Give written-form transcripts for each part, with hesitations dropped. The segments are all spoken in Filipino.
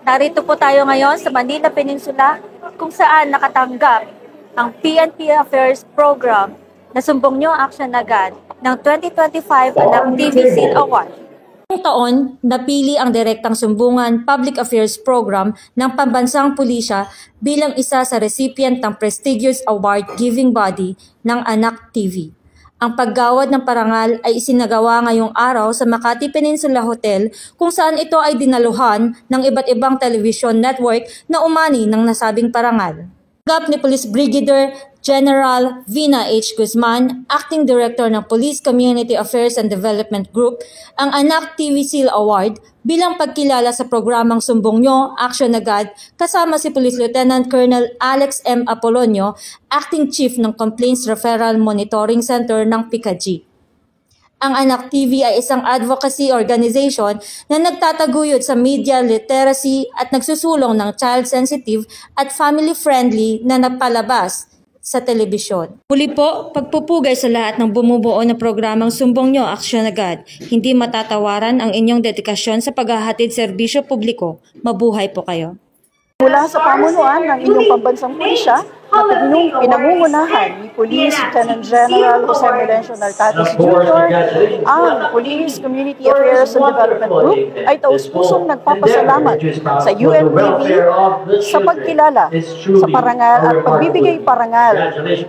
Narito po tayo ngayon sa Manila Peninsula kung saan nakatanggap ang PNP Affairs Program na Sumbong Nyo Aksyon Agad ng 2025 Anak TV Seal Award. Ngayong taon, napili ang Direktang Sumbungan Public Affairs Program ng Pambansang Pulisya bilang isa sa recipient ng prestigious award giving body ng Anak TV. Ang paggawad ng parangal ay isinagawa ngayong araw sa Makati Peninsula Hotel kung saan ito ay dinaluhan ng iba't ibang television network na umani ng nasabing parangal. Tanggap ni Police Brigadier General Vina H. Guzman, Acting Director ng Police Community Affairs and Development Group, ang Anak TV Seal Award bilang pagkilala sa programang Sumbong Nyo Aksyon Agad kasama si Police Lieutenant Colonel Alex M. Apolonio, Acting Chief ng Complaints Referral Monitoring Center ng PICAG. Ang Anak TV ay isang advocacy organization na nagtataguyod sa media literacy at nagsusulong ng child-sensitive at family-friendly na napalabas sa telebisyon. Muli po, pagpupugay sa lahat ng bumubuo ng programang Sumbong Nyo Aksyon Agad. Hindi matatawaran ang inyong dedikasyon sa paghahatid serbisyo publiko. Mabuhay po kayo. Mula sa pamunuan ng inyong pambansang pulisya na pinangungunahan ni Police Lieutenant General Jose Melencio Nartates Jr., ang Police Community Affairs and Development Group ay taus-pusong nagpapasalamat sa UNTV sa pagkilala sa parangal at pagbibigay parangal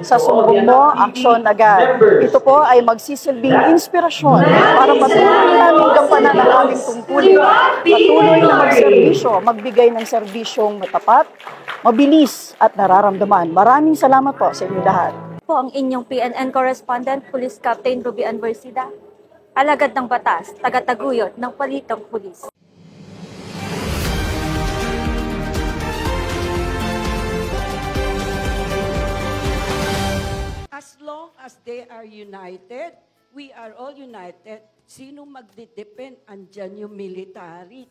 sa Sumbong Mo Aksyon Agad. Ito po ay magsisilbing inspirasyon para patuloy namin gampanan ang aming tungkulin, patuloy na magserbisyo, magbigay ng serbisyong matapat, mabilis at nararamdaman. Maraming salamat po sa inyo lahat. Po ang inyong PNN correspondent, Police Captain Ruby Anversida, alagad ng batas, tagataguyod ng Palitang Pulis. As long as they are united, we are all united. Sino magdidepend? Andyan yung military.